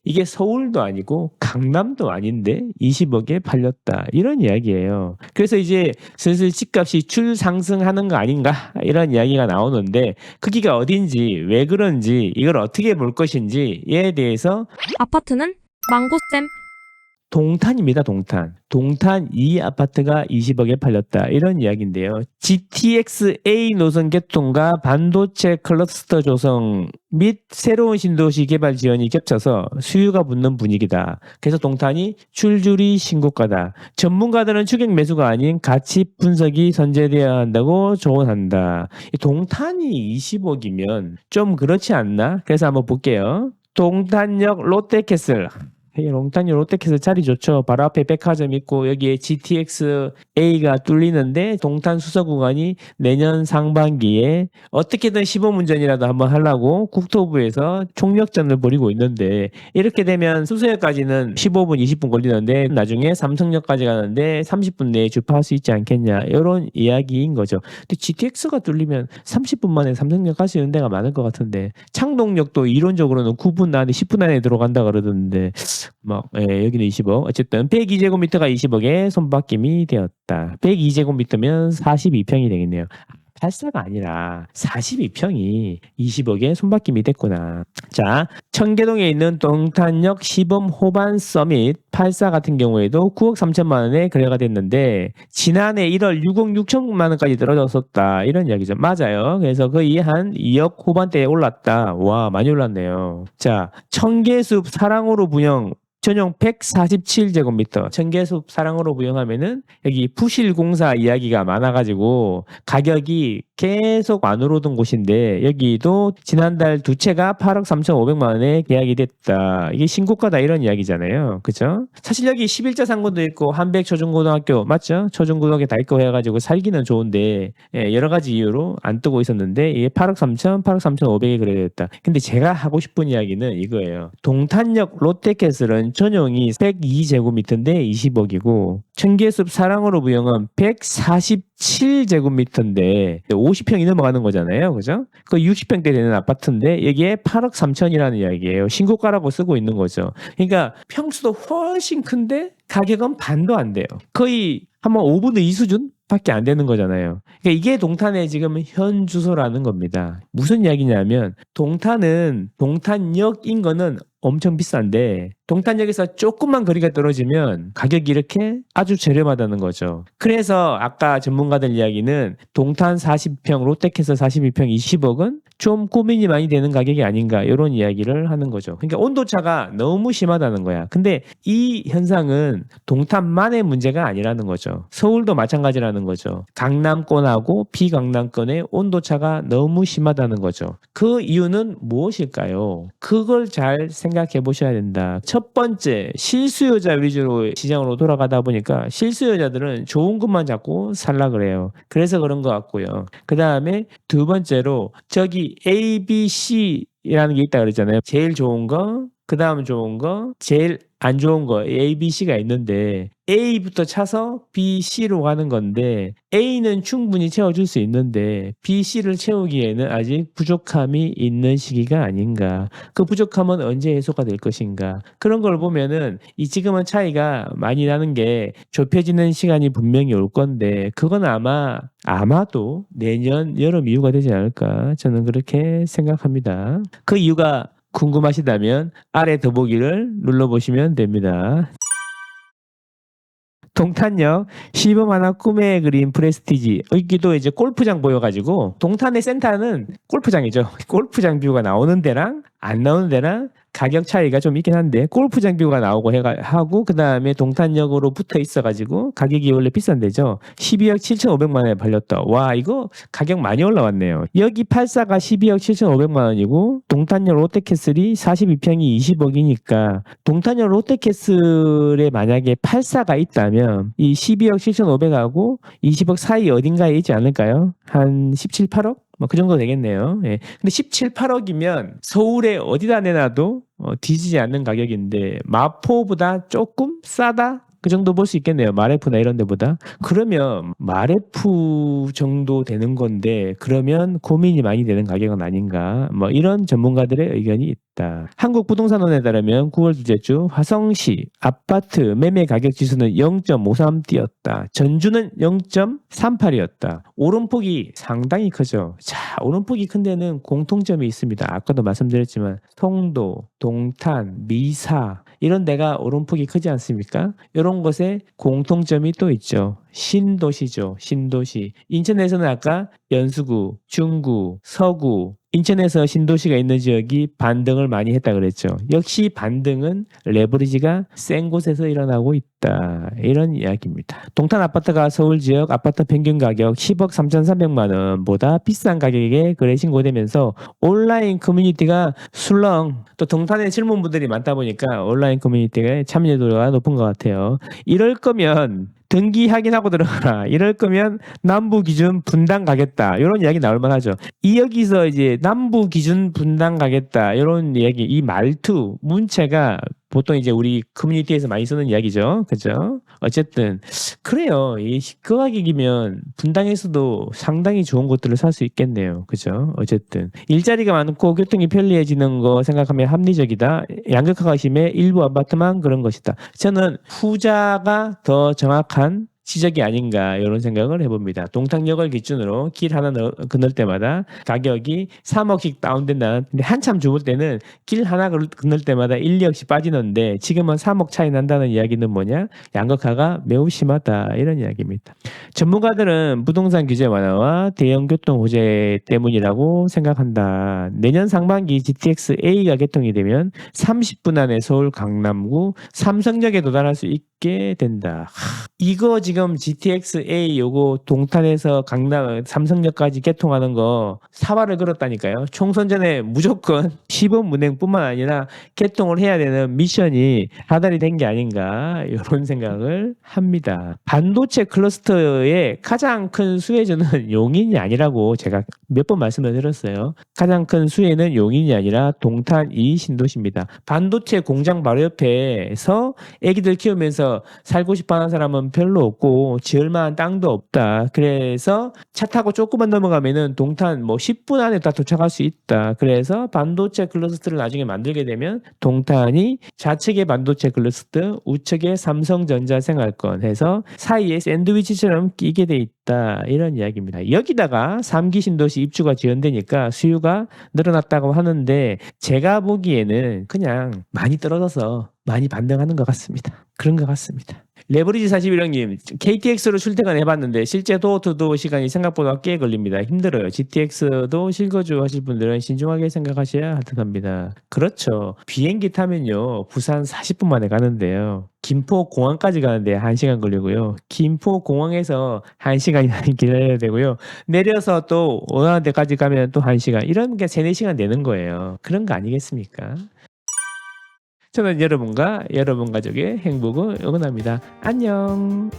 이게 서울도 아니고 강남도 아닌데 20억에 팔렸다. 이런 이야기예요. 그래서 이제 슬슬 집값이 출상승하는 거 아닌가? 이런 이야기가 나오는데 크기가 어딘지 왜 그런지 이걸 어떻게 볼 것인지에 대해서 아파트는 망고쌤. 동탄입니다. 동탄 이 아파트가 20억에 팔렸다. 이런 이야기인데요. GTX-A 노선 개통과 반도체 클러스터 조성 및 새로운 신도시 개발 지원이 겹쳐서 수요가 붙는 분위기다. 그래서 동탄이 출주리 신고가다. 전문가들은 추격 매수가 아닌 가치 분석이 선제되어야 한다고 조언한다. 이 동탄이 20억이면 좀 그렇지 않나? 그래서 한번 볼게요. 동탄역 롯데캐슬. 롱탄역 롯데캐슬 자리 좋죠. 바로 앞에 백화점 있고 여기에 GTX-A가 뚫리는데 동탄 수서 구간이 내년 상반기에 어떻게든 시범운전이라도 한번 하려고 국토부에서 총력전을 벌이고 있는데 이렇게 되면 수서역까지는 15분, 20분 걸리는데 나중에 삼성역까지 가는데 30분 내에 주파할 수 있지 않겠냐 이런 이야기인 거죠. 근데 GTX가 뚫리면 30분 만에 삼성역 갈 수 있는 데가 많을 것 같은데 창동역도 이론적으로는 9분 안에 10분 안에 들어간다 그러던데 여기는 20억. 어쨌든 102제곱미터가 20억에 손바뀜이 되었다. 102제곱미터면 42평이 되겠네요. 84가 아니라 42평이 20억에 손바뀜이 됐구나. 자, 청계동에 있는 동탄역 시범 호반 서밋 84 같은 경우에도 9억 3천만 원에 거래가 됐는데 지난해 1월 6억 6천만 원까지 떨어졌었다. 이런 이야기죠. 맞아요. 그래서 거의 한 2억 후반대에 올랐다. 와, 많이 올랐네요. 자, 청계숲 사랑으로 분양 전용 147제곱미터 청계숲 사랑으로 부영하면은 여기 부실공사 이야기가 많아가지고 가격이 계속 안 오르던 곳인데 여기도 지난달 두 채가 8억 3,500만 원에 계약이 됐다. 이게 신고가다 이런 이야기잖아요. 그죠? 사실 여기 11자 상고도 있고 한백 초중고등학교 맞죠? 초중고등학교 다 있고 해가지고 살기는 좋은데 여러 가지 이유로 안 뜨고 있었는데 이게 8억 3천, 8억 3,500에 거래됐다. 근데 제가 하고 싶은 이야기는 이거예요. 동탄역 롯데캐슬은 전용이 102제곱미터인데 20억이고 청계숲 사랑으로 부영은 147제곱미터인데 50평이 넘어가는 거잖아요. 그죠? 그 60평대 되는 아파트인데 여기에 8억 3천이라는 이야기예요. 신고가라고 쓰고 있는 거죠. 그러니까 평수도 훨씬 큰데 가격은 반도 안 돼요. 거의 한번 5분의 2 수준? 밖에 안 되는 거잖아요. 그러니까 이게 동탄의 지금 현 주소라는 겁니다. 무슨 이야기냐면 동탄은 동탄역인 거는 엄청 비싼데 동탄역에서 조금만 거리가 떨어지면 가격이 이렇게 아주 저렴하다는 거죠. 그래서 아까 전문가들 이야기는 동탄 40평, 롯데캐슬 42평 20억은 좀 고민이 많이 되는 가격이 아닌가 이런 이야기를 하는 거죠. 그러니까 온도차가 너무 심하다는 거야. 근데 이 현상은 동탄만의 문제가 아니라는 거죠. 서울도 마찬가지라는 거죠. 강남권하고 비강남권의 온도차가 너무 심하다는 거죠. 그 이유는 무엇일까요? 그걸 잘 생각해 보셔야 된다. 첫 번째, 실수요자 위주로 시장으로 돌아가다 보니까 실수요자들은 좋은 것만 잡고 살라 그래요. 그래서 그런 것 같고요. 그 다음에 두 번째로 저기 A, B, C라는 게 있다 그랬잖아요. 제일 좋은 거, 그 다음 좋은 거, 제일 안 좋은 거 A, B, C가 있는데 A부터 차서 B, C로 가는 건데 A는 충분히 채워줄 수 있는데 B, C를 채우기에는 아직 부족함이 있는 시기가 아닌가. 그 부족함은 언제 해소가 될 것인가. 그런 걸 보면은 이 지금은 차이가 많이 나는 게 좁혀지는 시간이 분명히 올 건데 그건 아마도 내년 여름 이후가 되지 않을까. 저는 그렇게 생각합니다. 그 이유가 궁금하시다면 아래 더보기를 눌러보시면 됩니다. 동탄역 시범 하나 꿈에 그린 프레스티지. 여기도 이제 골프장 보여가지고 동탄의 센터는 골프장이죠. 골프장 뷰가 나오는 데랑 안 나오는 데랑 가격 차이가 좀 있긴 한데 골프장 뷰가 나오고 하고 그 다음에 동탄역으로 붙어 있어가지고 가격이 원래 비싼 데죠. 12억 7,500만 원에 팔렸다. 와 이거 가격 많이 올라왔네요. 여기 84가 12억 7,500만 원이고 동탄역 롯데캐슬이 42평이 20억이니까 동탄역 롯데캐슬에 만약에 84가 있다면 이 12억 7,500하고 20억 사이 어딘가에 있지 않을까요? 한 17, 8억? 그 정도 되겠네요. 예. 근데 17, 8억이면 서울에 어디다 내놔도 뒤지지 않는 가격인데 마포보다 조금 싸다? 그 정도 볼 수 있겠네요. 마레프나 이런 데보다. 그러면 마레프 정도 되는 건데 그러면 고민이 많이 되는 가격은 아닌가. 이런 전문가들의 의견이 있다. 한국부동산원에 따르면 9월 둘째 주 화성시 아파트 매매 가격 지수는 0.53 뛰었다. 전주는 0.38이었다. 오름폭이 상당히 크죠. 자, 오름폭이 큰 데는 공통점이 있습니다. 아까도 말씀드렸지만 송도, 동탄, 미사 이런 데가 오름폭이 크지 않습니까? 이런 것에 공통점이 또 있죠. 신도시죠. 신도시. 인천에서는 아까 연수구, 중구, 서구, 인천에서 신도시가 있는 지역이 반등을 많이 했다 그랬죠. 역시 반등은 레버리지가 센 곳에서 일어나고 있다. 이런 이야기입니다. 동탄 아파트가 서울 지역 아파트 평균 가격 10억 3,300만 원보다 비싼 가격에 거래 신고되면서 온라인 커뮤니티가 술렁, 또 동탄에 젊은 분들이 많다 보니까 온라인 커뮤니티가 참여도가 높은 것 같아요. 이럴 거면 등기 확인하고 들어가라. 이럴 거면 남부 기준 분당 가겠다. 이런 이야기 나올 만하죠. 이 여기서 이제 남부 기준 분당 가겠다. 이런 이야기, 이 말투, 문체가 보통 이제 우리 커뮤니티에서 많이 쓰는 이야기죠. 그죠? 어쨌든 그래요. 그 가격이면 분당에서도 상당히 좋은 곳들을 살 수 있겠네요. 그죠? 어쨌든 일자리가 많고 교통이 편리해지는 거 생각하면 합리적이다. 양극화심의 일부 아파트만 그런 것이다. 저는 후자가 더 정확한 지적이 아닌가 이런 생각을 해봅니다. 동탄역을 기준으로 길 하나 건널 때마다 가격이 3억씩 다운된다. 근데 한참 좁을 때는 길 하나 건널 때마다 1, 2억씩 빠지는데 지금은 3억 차이 난다는 이야기는 뭐냐? 양극화가 매우 심하다 이런 이야기입니다. 전문가들은 부동산 규제 완화와 대형 교통 호재 때문이라고 생각한다. 내년 상반기 GTX-A가 개통이 되면 30분 안에 서울 강남구 삼성역에 도달할 수 있게 된다. 이거 지금 GTX-A 요거 동탄에서 강남 삼성역까지 개통하는 거 사활을 걸었다니까요. 총선 전에 무조건 시범 운행뿐만 아니라 개통을 해야 되는 미션이 하달이 된 게 아닌가 이런 생각을 합니다. 반도체 클러스터의 가장 큰 수혜주는 용인이 아니라고 제가 몇 번 말씀을 드렸어요. 가장 큰 수혜는 용인이 아니라 동탄 이 신도시입니다. 반도체 공장 바로 옆에서 애기들 키우면서 살고 싶어하는 사람은 별로 없고 지을 만한 땅도 없다. 그래서 차 타고 조금만 넘어가면은 동탄 뭐 10분 안에 다 도착할 수 있다. 그래서 반도체 클러스터를 나중에 만들게 되면 동탄이 좌측의 반도체 클러스터, 우측의 삼성전자 생활권 해서 사이에 샌드위치처럼 끼게 돼 있다. 이런 이야기입니다. 여기다가 3기 신도시 입주가 지연되니까 수요가 늘어났다고 하는데 제가 보기에는 그냥 많이 떨어져서 많이 반등하는 것 같습니다. 그런 것 같습니다. 레버리지 41형님, KTX로 출퇴근 해봤는데 실제 도어투도어 시간이 생각보다 꽤 걸립니다. 힘들어요. GTX도 실거주 하실 분들은 신중하게 생각하셔야 할 듯합니다. 그렇죠. 비행기 타면요. 부산 40분 만에 가는데요. 김포 공항까지 가는데 1시간 걸리고요. 김포 공항에서 1시간 기다려야 되고요. 내려서 또 원하는 데까지 가면 또 1시간. 이런 게 3, 4시간 되는 거예요. 그런 거 아니겠습니까? 저는 여러분과 여러분 가족의 행복을 응원합니다. 안녕.